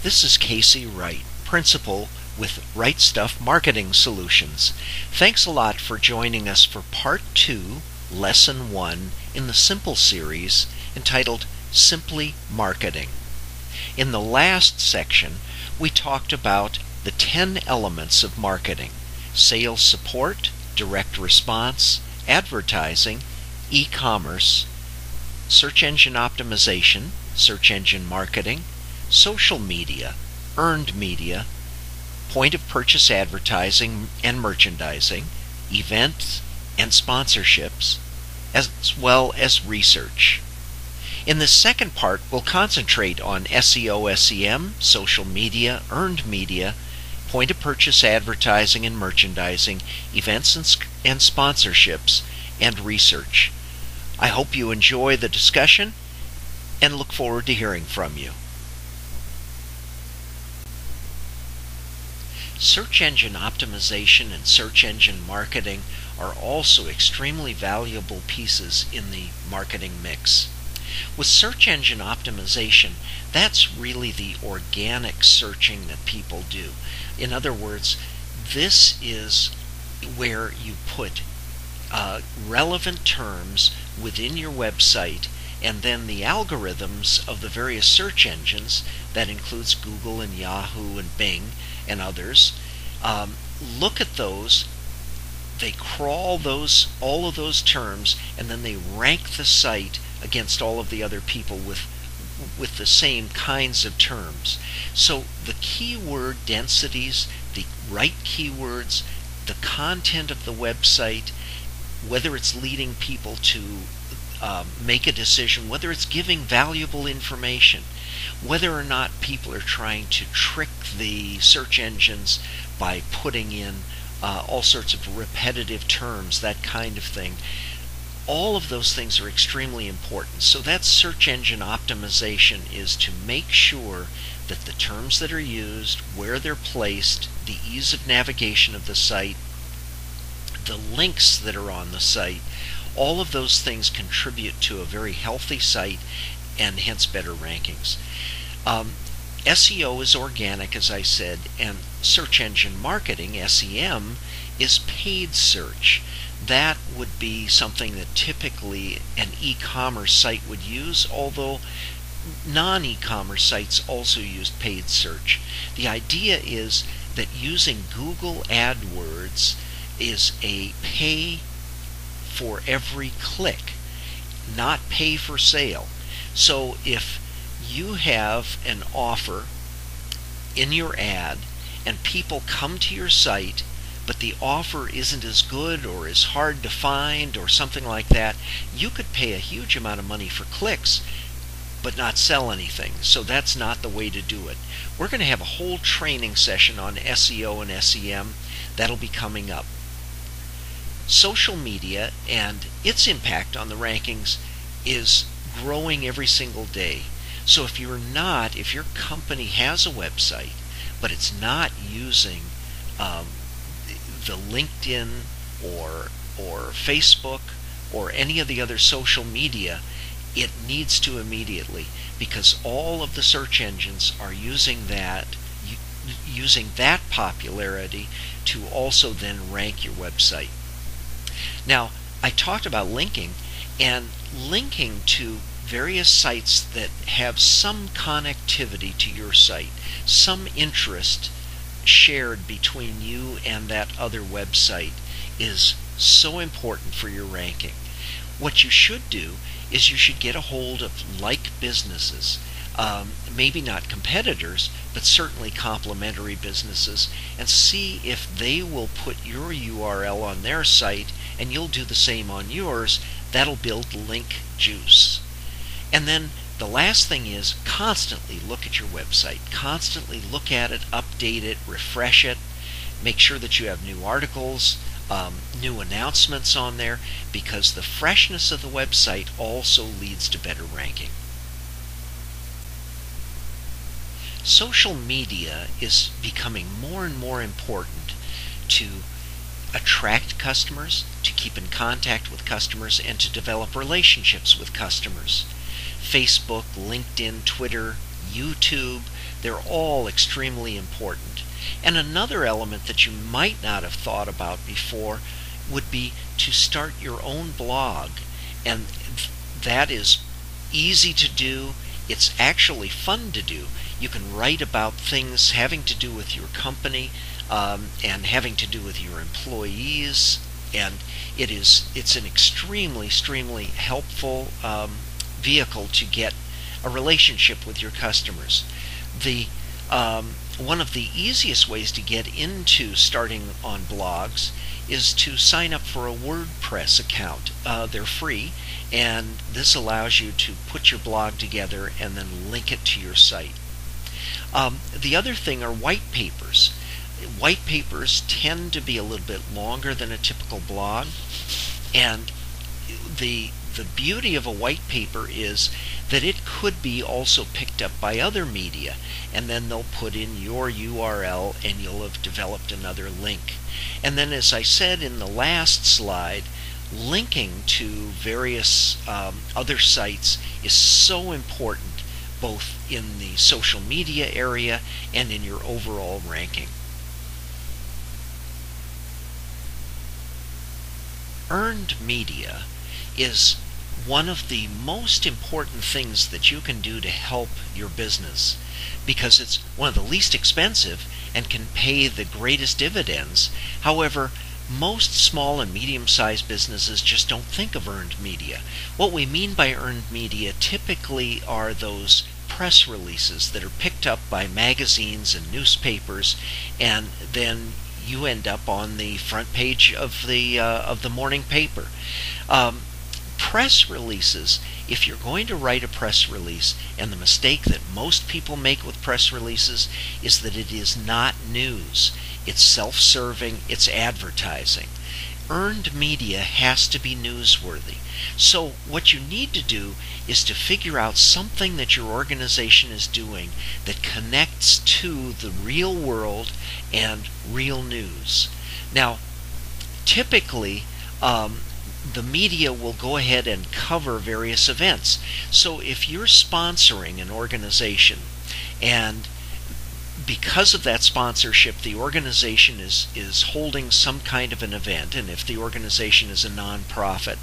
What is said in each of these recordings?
This is Casey Wright, Principal with Right Stuff Marketing Solutions. Thanks a lot for joining us for Part 2, Lesson 1 in the Simple series entitled Simply Marketing. In the last section, we talked about the 10 elements of marketing: sales support, direct response, advertising, e-commerce, search engine optimization, search engine marketing, social media, earned media, point of purchase advertising and merchandising, events and sponsorships, as well as research. In the second part, we'll concentrate on SEO, SEM, social media, earned media, point of purchase advertising and merchandising, events and sponsorships, and research. I hope you enjoy the discussion and look forward to hearing from you. Search engine optimization and search engine marketing are also extremely valuable pieces in the marketing mix. With search engine optimization, that's really the organic searching that people do. In other words, this is where you put relevant terms within your website, and then the algorithms of the various search engines, that includes Google and Yahoo and Bing and others, look at those, they crawl all of those terms, and then they rank the site against all of the other people with the same kinds of terms. So the keyword densities, the right keywords, the content of the website, whether it's leading people to make a decision, whether it's giving valuable information, whether or not people are trying to trick the search engines by putting in all sorts of repetitive terms, that kind of thing. All of those things are extremely important. So that's search engine optimization, is to make sure that the terms that are used, where they're placed, the ease of navigation of the site, the links that are on the site, all of those things contribute to a very healthy site and hence better rankings. SEO is organic, as I said, and search engine marketing, SEM, is paid search. That would be something that typically an e-commerce site would use, although non-e-commerce sites also use paid search. The idea is that using Google AdWords is a pay for every click, not pay for sale. So if you have an offer in your ad and people come to your site, but the offer isn't as good or is hard to find or something like that, you could pay a huge amount of money for clicks but not sell anything. So that's not the way to do it. We're going to have a whole training session on SEO and SEM. That'll be coming up. Social media and its impact on the rankings is growing every single day. So if your company has a website, but it's not using the LinkedIn or Facebook or any of the other social media, it needs to immediately, because all of the search engines are using that popularity to also then rank your website. Now, I talked about linking, and linking to various sites that have some connectivity to your site, some interest shared between you and that other website, is so important for your ranking. What you should do is you should get a hold of like businesses, maybe not competitors, but certainly complementary businesses, and see if they will put your URL on their site and you'll do the same on yours. That'll build link juice. And then the last thing is constantly look at your website. Constantly look at it, update it, refresh it. Make sure that you have new articles, new announcements on there, because the freshness of the website also leads to better ranking. Social media is becoming more and more important to attract customers, to keep in contact with customers, and to develop relationships with customers. Facebook, LinkedIn, Twitter, YouTube. They're all extremely important. And another element that you might not have thought about before would be to start your own blog. And that is easy to do. It's actually fun to do. You can write about things having to do with your company and having to do with your employees. And it's an extremely helpful vehicle to get a relationship with your customers. One of the easiest ways to get into starting on blogs is to sign up for a WordPress account. They're free, and this allows you to put your blog together and then link it to your site. The other thing are white papers. White papers tend to be a little bit longer than a typical blog, and the beauty of a white paper is that it could be also picked up by other media, and then they'll put in your URL and you'll have developed another link. And then, as I said in the last slide, linking to various other sites is so important, both in the social media area and in your overall ranking. Earned media is one of the most important things that you can do to help your business, because it's one of the least expensive and can pay the greatest dividends. However, most small and medium-sized businesses just don't think of earned media. What we mean by earned media typically are those press releases that are picked up by magazines and newspapers, and then you end up on the front page of the morning paper. Press releases, if you're going to write a press release, and the mistake that most people make with press releases is that it is not news. It's self-serving, it's advertising. Earned media has to be newsworthy. So what you need to do is to figure out something that your organization is doing that connects to the real world and real news. Now, typically, the media will go ahead and cover various events. So if you're sponsoring an organization, and because of that sponsorship, the organization is holding some kind of an event, and if the organization is a nonprofit,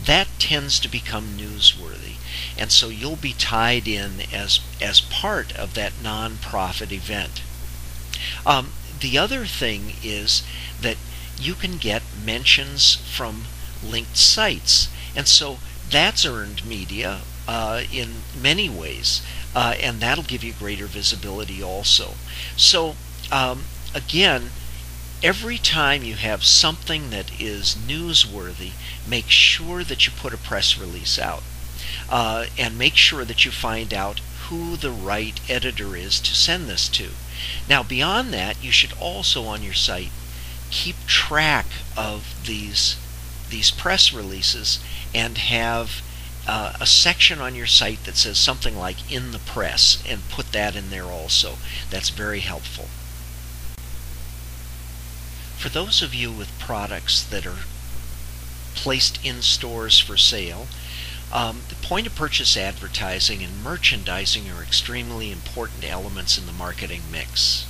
that tends to become newsworthy. And so you'll be tied in as part of that nonprofit event. The other thing is that you can get mentions from linked sites, and so that's earned media in many ways, and that'll give you greater visibility also. So again, every time you have something that is newsworthy, make sure that you put a press release out, and make sure that you find out who the right editor is to send this to. Now, beyond that, you should also on your site keep track of these press releases and have a section on your site that says something like "in the press," and put that in there also. That's very helpful. For those of you with products that are placed in stores for sale, the point of purchase advertising and merchandising are extremely important elements in the marketing mix.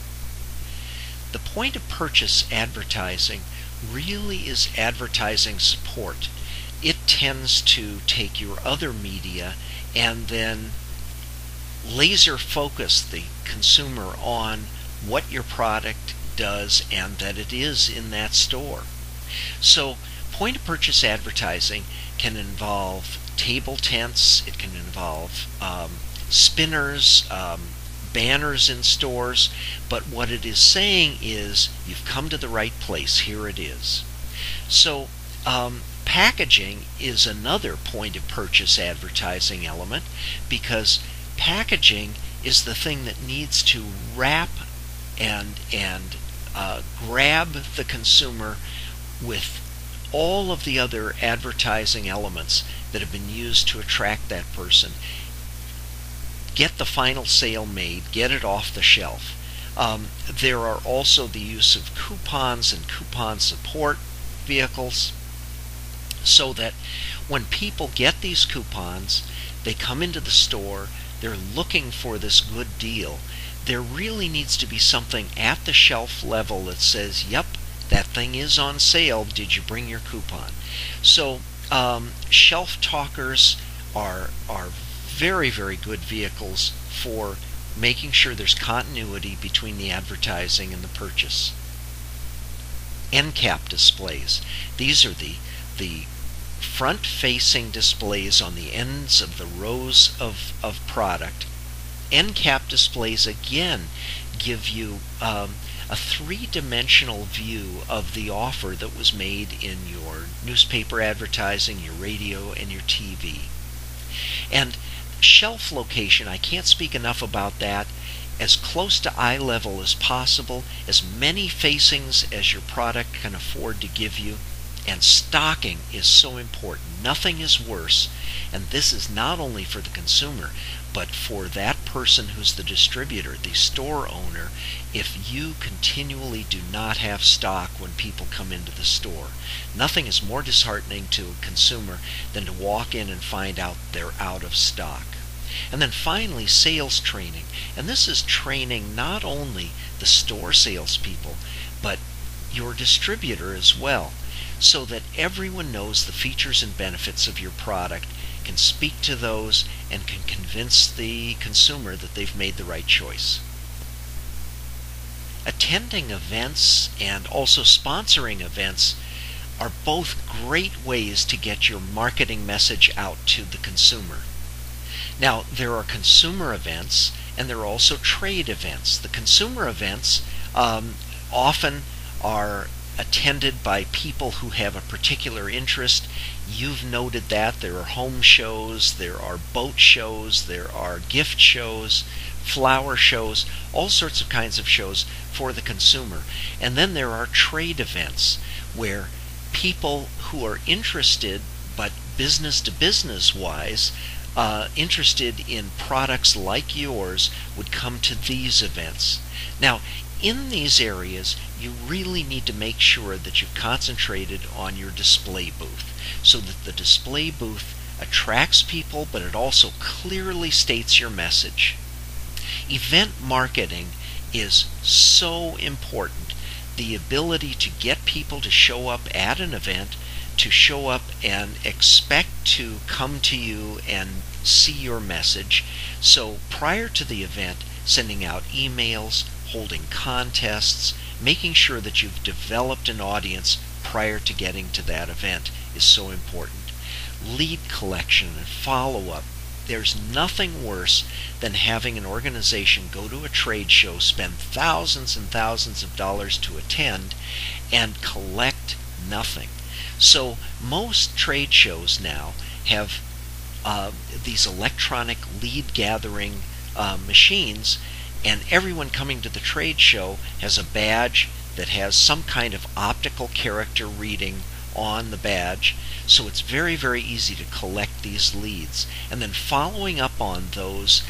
The point of purchase advertising really is advertising support. It tends to take your other media and then laser focus the consumer on what your product does and that it is in that store. So point of purchase advertising can involve table tents, it can involve spinners, banners in stores, but what it is saying is you've come to the right place, here it is. So packaging is another point of purchase advertising element, because packaging is the thing that needs to wrap and grab the consumer with all of the other advertising elements that have been used to attract that person. Get the final sale made, get it off the shelf. There are also the use of coupons and coupon support vehicles, so that when people get these coupons, they come into the store, they're looking for this good deal, there really needs to be something at the shelf level that says, yep, that thing is on sale, did you bring your coupon? So shelf talkers are very, very good vehicles for making sure there's continuity between the advertising and the purchase. End cap displays. These are the front-facing displays on the ends of the rows of product. End cap displays again give you a three-dimensional view of the offer that was made in your newspaper advertising, your radio, and your TV. And shelf location, I can't speak enough about that. As close to eye level as possible, as many facings as your product can afford to give you. And stocking is so important. Nothing is worse, and this is not only for the consumer, but for that person who's the distributor, the store owner, if you continually do not have stock when people come into the store. Nothing is more disheartening to a consumer than to walk in and find out they're out of stock. And then finally, sales training. And this is training not only the store salespeople, but your distributor as well, so that everyone knows the features and benefits of your product, can speak to those, and can convince the consumer that they've made the right choice. Attending events and also sponsoring events are both great ways to get your marketing message out to the consumer. Now, there are consumer events and there are also trade events. The consumer events often are attended by people who have a particular interest. You've noted that there are home shows, there are boat shows, there are gift shows, flower shows, all sorts of kinds of shows for the consumer. And then there are trade events where people who are interested, but business to business wise, interested in products like yours would come to these events. Now, in these areas, you really need to make sure that you've concentrated on your display booth so that the display booth attracts people, but it also clearly states your message. Event marketing is so important. The ability to get people to show up at an event, to show up and expect to come to you and see your message. So prior to the event, sending out emails, holding contests, making sure that you've developed an audience prior to getting to that event is so important. Lead collection and follow-up. There's nothing worse than having an organization go to a trade show, spend thousands and thousands of dollars to attend, and collect nothing. So most trade shows now have these electronic lead gathering machines, and everyone coming to the trade show has a badge that has some kind of optical character reading on the badge, so it's very, very easy to collect these leads. And then following up on those,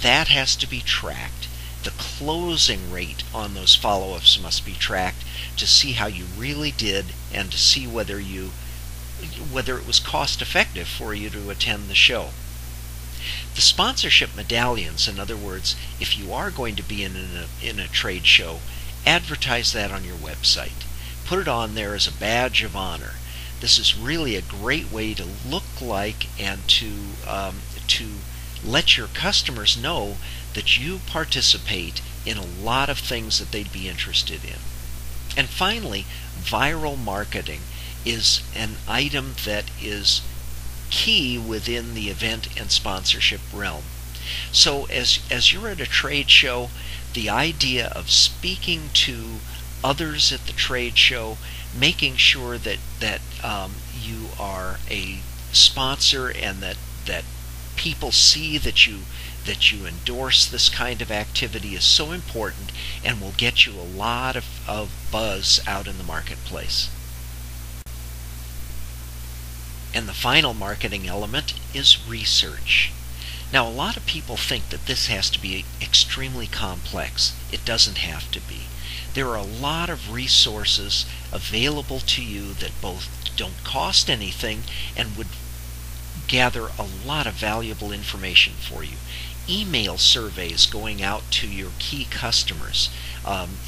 that has to be tracked. The closing rate on those follow-ups must be tracked to see how you really did and to see whether it was cost effective for you to attend the show. The sponsorship medallions, in other words, if you are going to be in a trade show, advertise that on your website. Put it on there as a badge of honor. This is really a great way to look like and to let your customers know that you participate in a lot of things that they'd be interested in. And finally, viral marketing is an item that is key within the event and sponsorship realm. So as you're at a trade show, the idea of speaking to others at the trade show, making sure that you are a sponsor and that people see that you endorse this kind of activity is so important and will get you a lot of buzz out in the marketplace. And the final marketing element is research. Now, a lot of people think that this has to be extremely complex. It doesn't have to be. There are a lot of resources available to you that both don't cost anything and would gather a lot of valuable information for you. email surveys going out to your key customers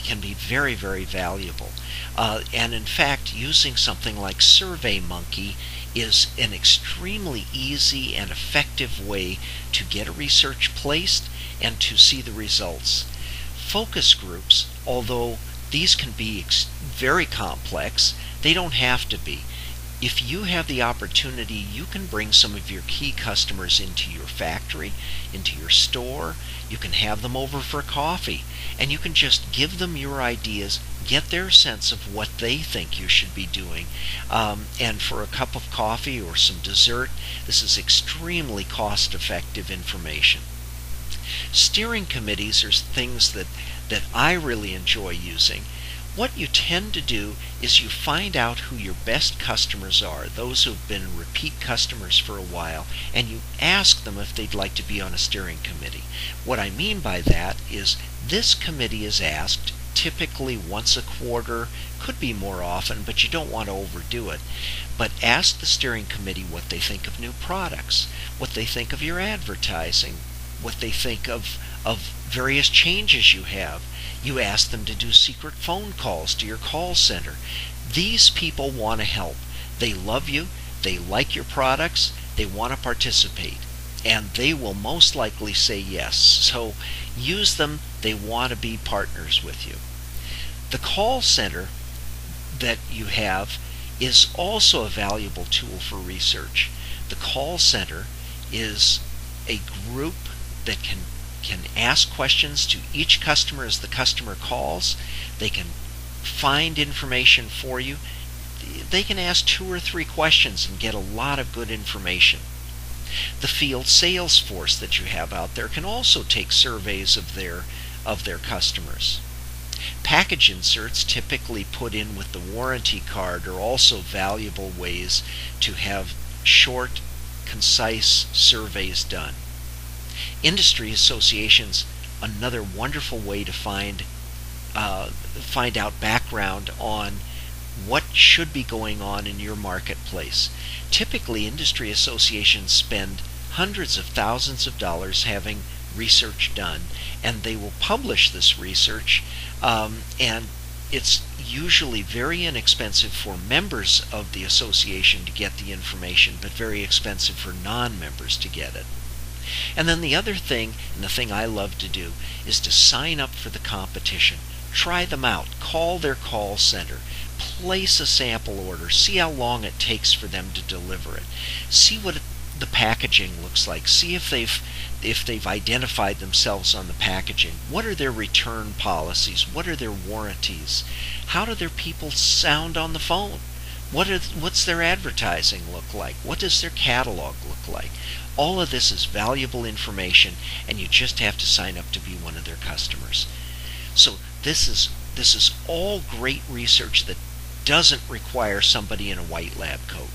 can be very, very valuable. And in fact, using something like SurveyMonkey is an extremely easy and effective way to get a research placed and to see the results. Focus groups, although these can be very complex, they don't have to be. If you have the opportunity, you can bring some of your key customers into your factory, into your store. You can have them over for coffee, and you can just give them your ideas, get their sense of what they think you should be doing. And for a cup of coffee or some dessert, this is extremely cost-effective information. Steering committees are things that I really enjoy using. What you tend to do is you find out who your best customers are, those who have been repeat customers for a while, and you ask them if they'd like to be on a steering committee. What I mean by that is this committee is asked typically once a quarter, could be more often, but you don't want to overdo it. But ask the steering committee what they think of new products, what they think of your advertising, what they think of various changes you have. You ask them to do secret phone calls to your call center. These people want to help. They love you, they like your products, they want to participate, and they will most likely say yes. So use them, they want to be partners with you. The call center that you have is also a valuable tool for research. The call center is a group that can ask questions to each customer as the customer calls. They can find information for you. They can ask 2 or 3 questions and get a lot of good information. The field sales force that you have out there can also take surveys of their customers. Package inserts typically put in with the warranty card are also valuable ways to have short, concise surveys done. Industry associations, another wonderful way to find out background on what should be going on in your marketplace. Typically, industry associations spend hundreds of thousands of dollars having research done, and they will publish this research, and it's usually very inexpensive for members of the association to get the information, but very expensive for non-members to get it. And then the other thing, and the thing I love to do, is to sign up for the competition. Try them out. Call their call center. Place a sample order. See how long it takes for them to deliver it. See what the packaging looks like. See if they've identified themselves on the packaging. What are their return policies? What are their warranties? How do their people sound on the phone? What's their advertising look like? What does their catalog look like? All of this is valuable information, and you just have to sign up to be one of their customers. So this is all great research that doesn't require somebody in a white lab coat.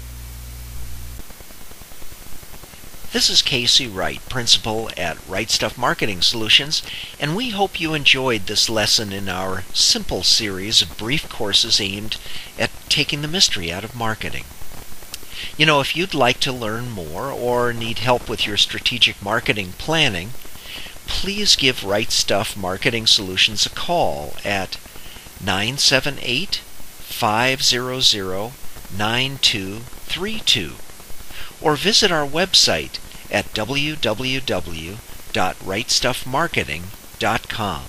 This is Casey Wright, Principal at Right Stuff Marketing Solutions, and we hope you enjoyed this lesson in our simple series of brief courses aimed at taking the mystery out of marketing. You know, if you'd like to learn more or need help with your strategic marketing planning, please give Right Stuff Marketing Solutions a call at 978-500-9232 or visit our website at www.rightstuffmarketing.com.